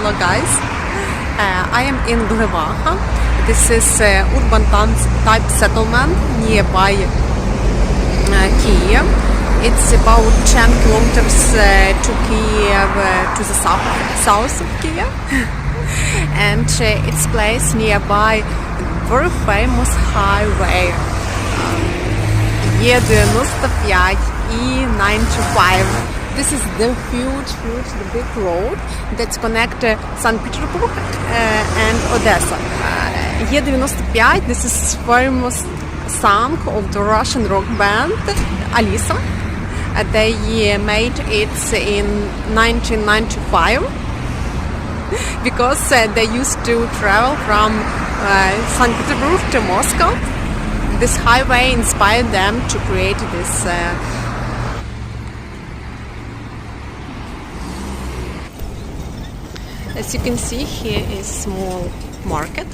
Hello guys, I am in Lviva. This is urban type settlement nearby Kyiv. It's about 10 kilometers to Kyiv, to the south of Kyiv. And it's placed nearby very famous highway E95 E95. This is the huge, the big road that connects St. Petersburg and Odessa. E95, this is famous song of the Russian rock band Alisa. They made it in 1995 because they used to travel from St. Petersburg to Moscow. This highway inspired them to create this As you can see, here is small market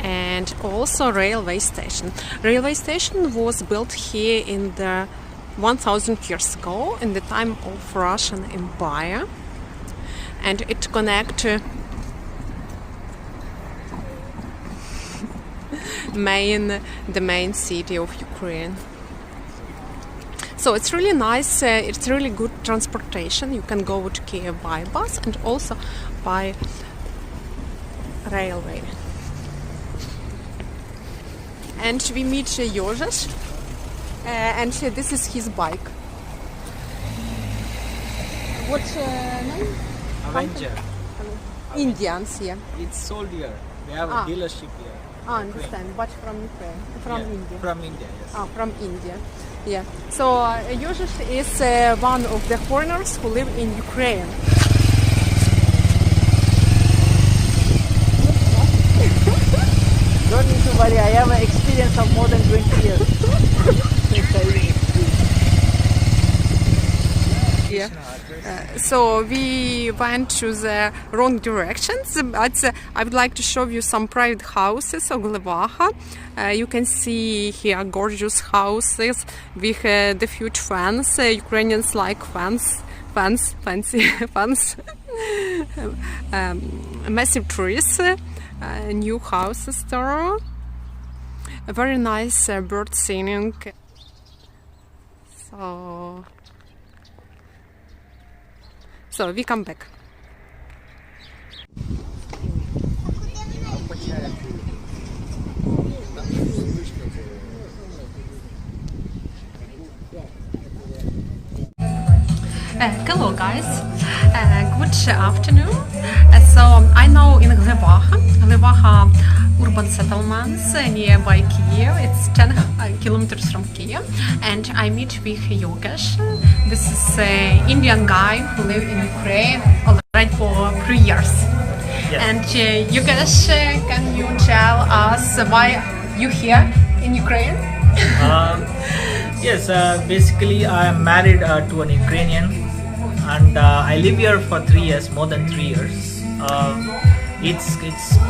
and also railway station. Railway station was built here in the 1000 years ago in the time of Russian Empire, and it connects the main city of Ukraine. So it's really nice, it's really good transportation. You can go to Kyiv by bus and also by railway. And we meet Yogesh, and this is his bike. What's name? Avenger. Indians, yeah. It's sold here. We have a dealership here. I understand, but from Ukraine, from India. From India, yes. From India, yeah. So Yogesh is one of the foreigners who live in Ukraine. Don't need to worry, I have an experience of more than 20 years. Yeah. So we went to the wrong directions, but I would like to show you some private houses of Lviva. You can see here gorgeous houses with the huge fence. Ukrainians like fancy fence. Massive trees, new houses there. A very nice bird singing. So we come back. Hello guys, good afternoon. So I know in Lviva urban settlements nearby Kyiv. It's 10 kilometers from Kyiv, and I meet with Yogesh. This is an Indian guy who lives in Ukraine already for 3 years. Yes. And Yogesh, can you tell us why you here in Ukraine? Yes, basically I am married to an Ukrainian, and I live here for 3 years, more than 3 years. It's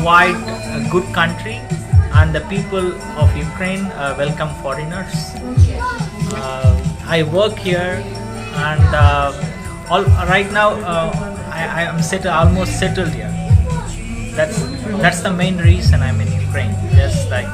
quite a good country, and the people of Ukraine welcome foreigners. I work here, and right now I am almost settled here. That's the main reason I'm in Ukraine. Just like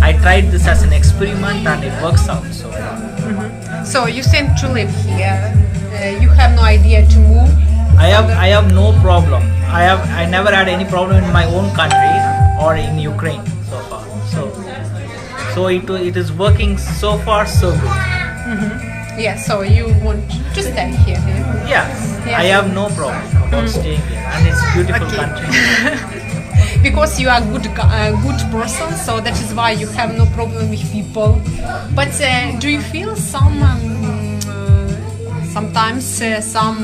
I tried this as an experiment, and it works out so far. Mm-hmm. So you seem to live here. You have no idea to move. I have no problem. I never had any problem in my own country or in Ukraine so far. So it is working so far so good. Mm-hmm. Yeah. So you want to stay here? Yes. I have no problem about staying here, and it's a beautiful country. Because you are a good person, so that is why you have no problem with people. But do you feel sometimes some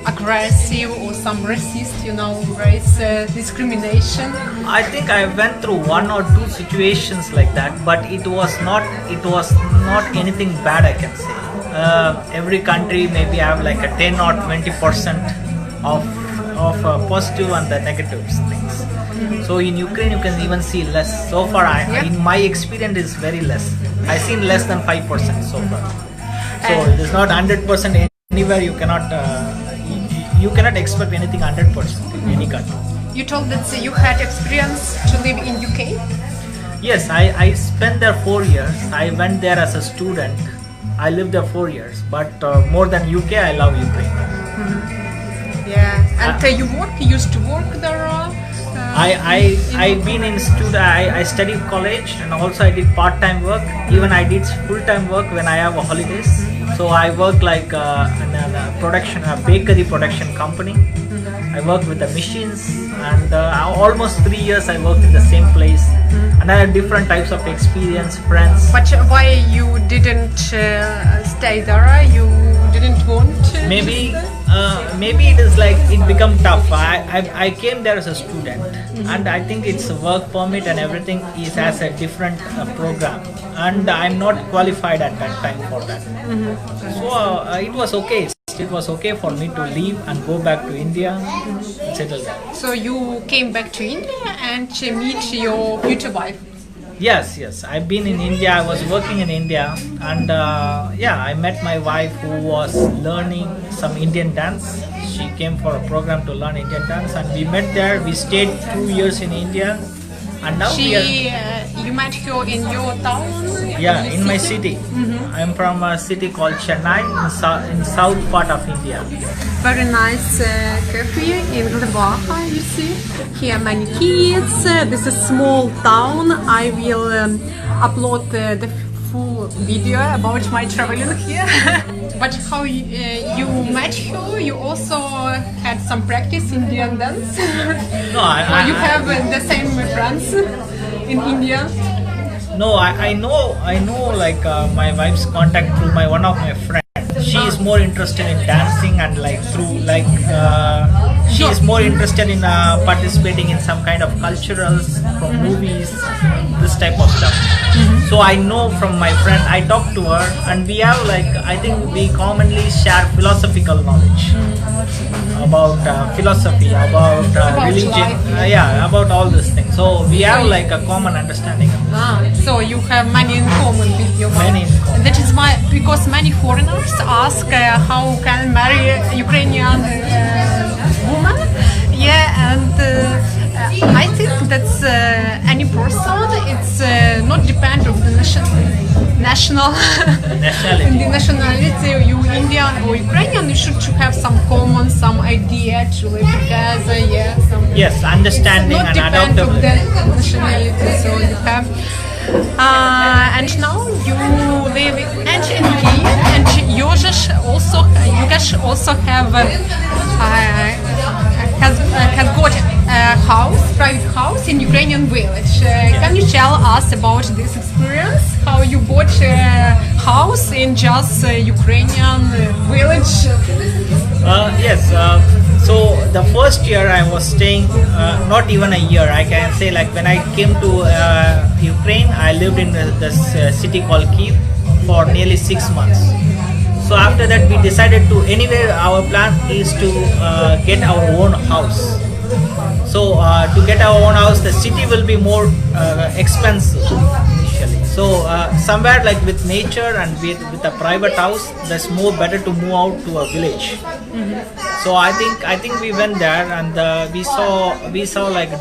aggressive or some racist, race discrimination? I think I went through 1 or 2 situations like that, but it was not anything bad, I can say. Every country maybe have like a 10 or 20% of positive and the negative things. So in Ukraine you can even see less. So far in my experience is very less. I've seen less than 5% so far. So it is not 100% anywhere. You cannot you cannot expect anything 100% in any country. You told that you had experience to live in UK. Yes, I spent there 4 years. I went there as a student. I lived there 4 years, but more than UK, I love Ukraine. Yeah, and you used to work there. I've been in student. I studied college and also I did part-time work. Even I did full-time work when I have holidays. So I work like in a bakery production company. I worked with the machines, and almost 3 years I worked in the same place. And I had different types of experience, friends. But why you didn't stay there? You didn't want to? Maybe it is like it become tough. I came there as a student, and I think it's a work permit and everything has a different program, and I'm not qualified at that time for that. So it was okay. It was okay for me to leave and go back to India and settle there. So you came back to India and meet your future wife? Yes. I've been in India. I was working in India, and I met my wife who was learning some Indian dance. She came for a program to learn Indian dance, and we met there. We stayed 2 years in India, and now you met her in your town? Yeah, in my city. I'm from a city called Chennai in south part of India. Very nice cafe in Glebaha, you see. Here many kids. This is small town. I will upload the full video about my traveling here. But how you met her? You also had some practice in Indian dance? No, you have the same friends in India? No, I know like my wife's contact through one of my friends. She is more interested in dancing and she is more interested in participating in some kind of culturals from movies, this type of stuff. So I know from my friend, I talked to her, and we have I think we commonly share philosophical knowledge about philosophy, about religion, about all these things. So we have a common understanding. So you have many in common with your wife. Many in common. That is why, because many foreigners ask how can marry a Ukrainian woman. Yeah, and I think that's any person. It's not depend of the nationality. The nationality, you Indian or Ukrainian, you should have some common, some idea to live together. Yeah, yes, understanding and adaptability. The nationality, so you have. And now you live in Kyiv, and Yogesh also have has got a private house in Ukrainian village. Can you tell us about this experience? How you bought a house in just Ukrainian village? Yes. So the first year I was staying, not even a year, I can say when I came to Ukraine, I lived in this city called Kyiv for nearly 6 months. So after that we decided to, anyway our plan is to get our own house. So to get our own house, the city will be more expensive initially. So somewhere with nature and with a private house, that's more better to move out to a village. So I think we went there, and we saw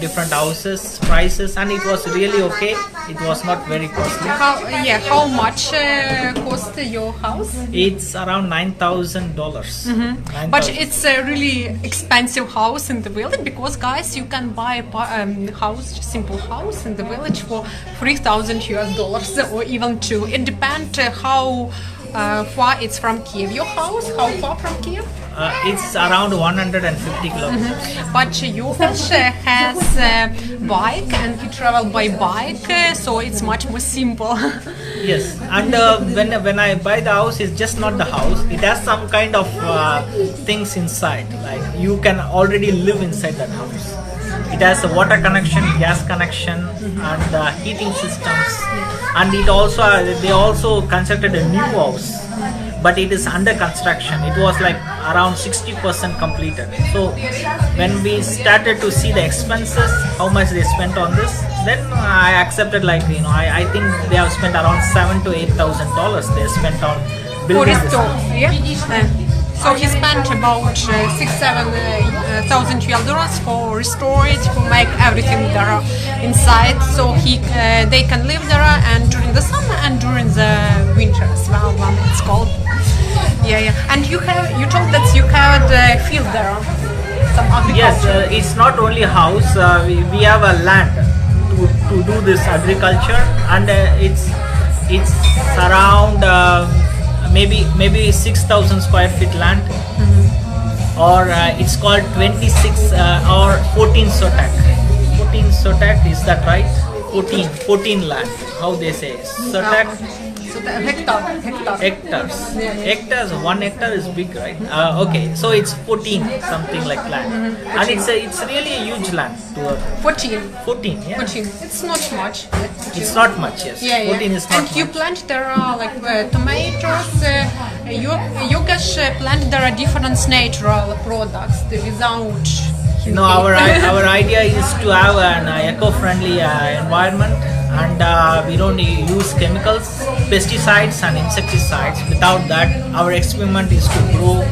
different houses, prices, and it was really okay. It was not very costly. How much cost your house? It's around $9,000. But it's a really expensive house in the village, because guys, you can buy a simple house in the village for $3,000 or even two. It depends how far it's from Kyiv. Your house, how far from Kyiv? It's around 150 kilometers. But Yogesh has a bike and he travels by bike, so it's much more simple. Yes, and when I buy the house, it's just not the house. It has some kind of things inside. You can already live inside that house. It has a water connection, gas connection, and heating systems. And they also constructed a new house, but it is under construction. It was around 60% completed. So when we started to see the expenses, how much they spent on this, then I accepted. I think they have spent around $7,000 to $8,000. They spent on building this. So he spent about $6,000-7,000 for restore it, to make everything there inside, so they can live there and during the summer and during the winter as well when it's cold. Yeah. And you told that you had a field there, some agriculture. Yes, it's not only a house. We have a land to do this agriculture, and it's around maybe 6,000 square feet land, or it's called 26 or 14 sotak. 14 sotak, is that right? 14 land. How they say sotak? So the hectares. Hectares. 1 hectare is big, right? Okay, so it's 14 something like land, and it's really a huge land. 14. Yeah. 14. It's not much. It's not much. Yes. 14 is not and you much. plant there are like tomatoes. Yogesh plant there are different natural products without. No, our idea is to have an eco-friendly environment, and we don't use chemicals, pesticides and insecticides. Without that, our experiment is to grow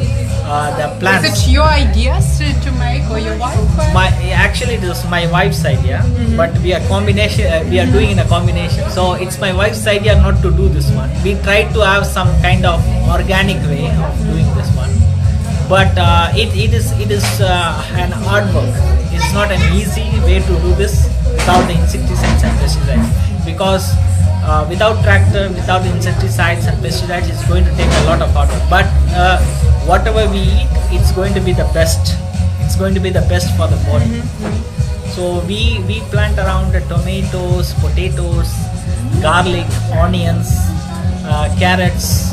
the plants. Is it your ideas to make, or your wife? Actually, it was my wife's idea, but we are doing in a combination. So it's my wife's idea not to do this one. We tried to have some kind of organic way of doing this one, but it is an hard work. It's not an easy way to do this without the insecticides and pesticides, because without tractor, without insecticides and pesticides, it's going to take a lot of hard work. But whatever we eat, it's going to be the best. It's going to be the best for the body. So we plant around the tomatoes, potatoes, garlic, onions, carrots.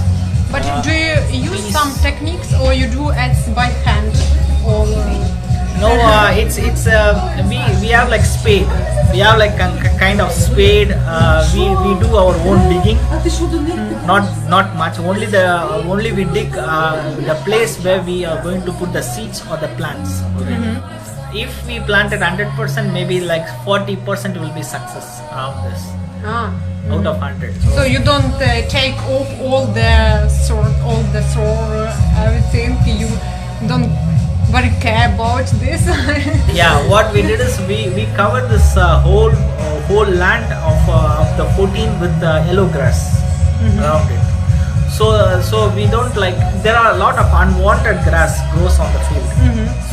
But do you use some techniques, or you do it by hand? Or no, we have like spade. We have like a kind of spade. We do our own digging. Not much. Only we dig the place where we are going to put the seeds or the plants. If we planted 100%, maybe like 40% will be success around this. Out of 100. So you don't take off all the soil, everything. You don't very care about this. Yeah, what we did is we covered this whole land of the 14 with yellow grass around it. So we don't like. There are a lot of unwanted grass grows on the field.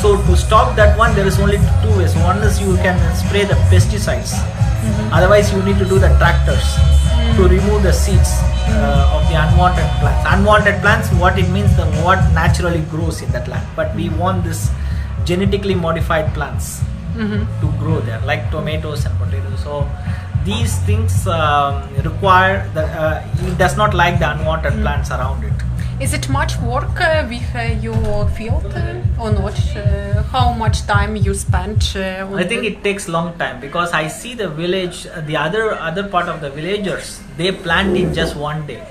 So to stop that one, there is only two ways. One is you can spray the pesticides. Otherwise, you need to do the tractors to remove the seeds of the unwanted plants. Unwanted plants, what it means, what naturally grows in that land. But we want this genetically modified plants to grow there, like tomatoes and potatoes. So these things require it does not like the unwanted plants around it. Is it much work with your field or not? How much time you spent? I think it takes long time, because I see the village, the other part of the villagers, they plant in just one day.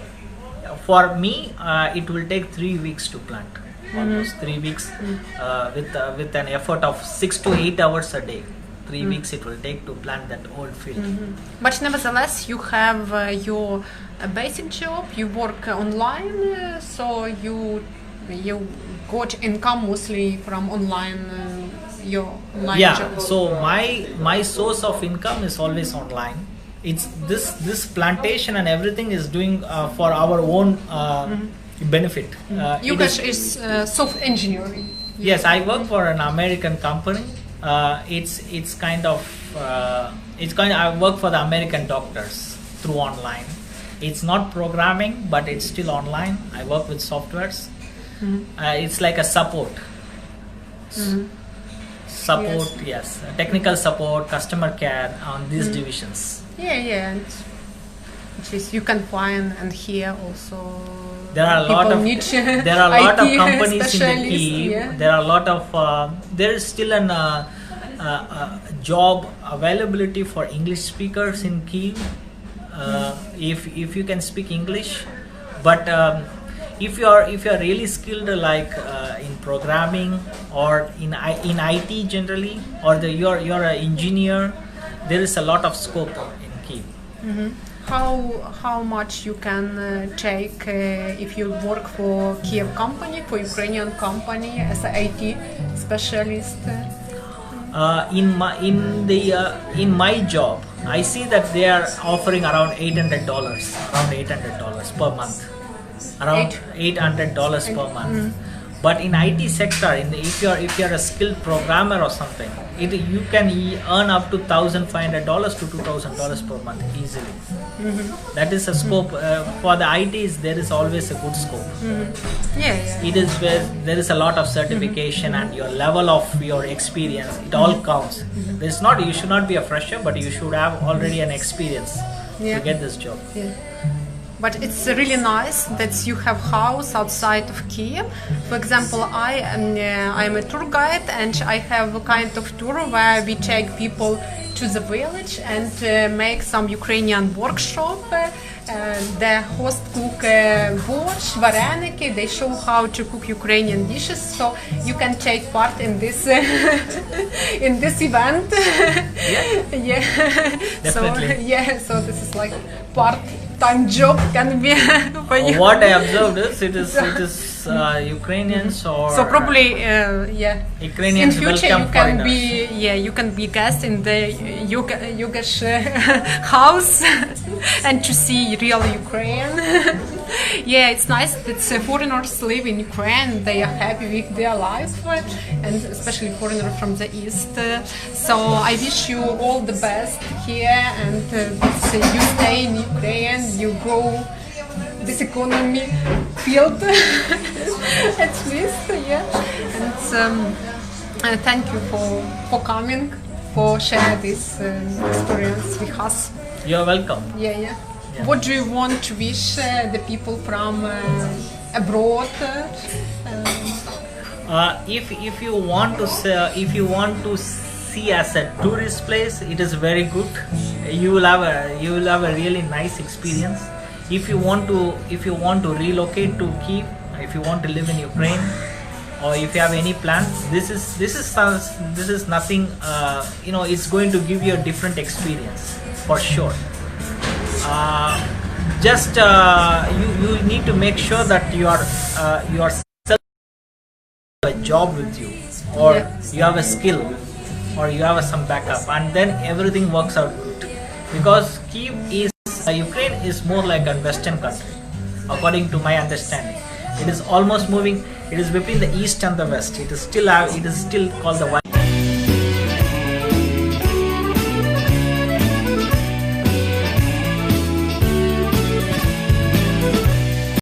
For me, it will take 3 weeks to plant, almost 3 weeks, with an effort of 6 to 8 hours a day. 3 weeks it will take to plant that whole field. But nevertheless, you have your basic job. You work online, so you got income mostly from online. Your online job. So my source of income is always online. It's this plantation and everything is doing for our own benefit. Yogesh is software engineering. Yes, I work for an American company. It's kind of I work for the American doctors through online. It's not programming, but it's still online. I work with softwares. It's like a support. Yes, technical support, customer care on these divisions. Yeah. Which is you can find and hear also. There are a lot of companies in the Kyiv. Yeah. There are a lot of there is still an job availability for English speakers in Kyiv. If you can speak English, but if you are really skilled like in programming or in IT generally, or you're an engineer, there is a lot of scope in Kyiv. how much you can take if you work for Kyiv company, for Ukrainian company as an IT specialist? In my job, I see that they are offering around $800 per month, around $800 per month. But in IT sector, if you're a skilled programmer or something, you can earn up to $1,500 to $2,000 per month easily. That is a scope for the ITs. There is always a good scope. It is where there is a lot of certification and your level of your experience. It all counts. There's not you should not be a fresher, but you should have already an experience to get this job. But it's really nice that you have house outside of Kyiv. For example, I'm a tour guide, and I have a kind of tour where we take people to the village and make some Ukrainian workshop. The host cook борщ, вареники. They show how to cook Ukrainian dishes, so you can take part in this in this event. Definitely. So this is like part-time job can be for you. What I observed is it is Ukrainians or so probably Ukrainians in future welcome you can foreigners. you can be guest in the Yogesh house and to see real Ukraine. It's nice that foreigners live in Ukraine. They are happy with their life, and especially foreigners from the east. So I wish you all the best here, and you stay in Ukraine, you grow this economy field at least, and thank you for coming, for sharing this experience with us. You're welcome. What do you want to wish the people from abroad? If you want to see as a tourist place, it is very good. You will have a really nice experience. If you want to relocate to Kyiv, if you want to live in Ukraine, or if you have any plans, this is nothing. It's going to give you a different experience for sure. You need to make sure that you are a job with you, or you have a skill, or you have some backup, and then everything works out good. Because Ukraine is more like a Western country, according to my understanding. It is almost moving. It is between the east and the west. It is still called the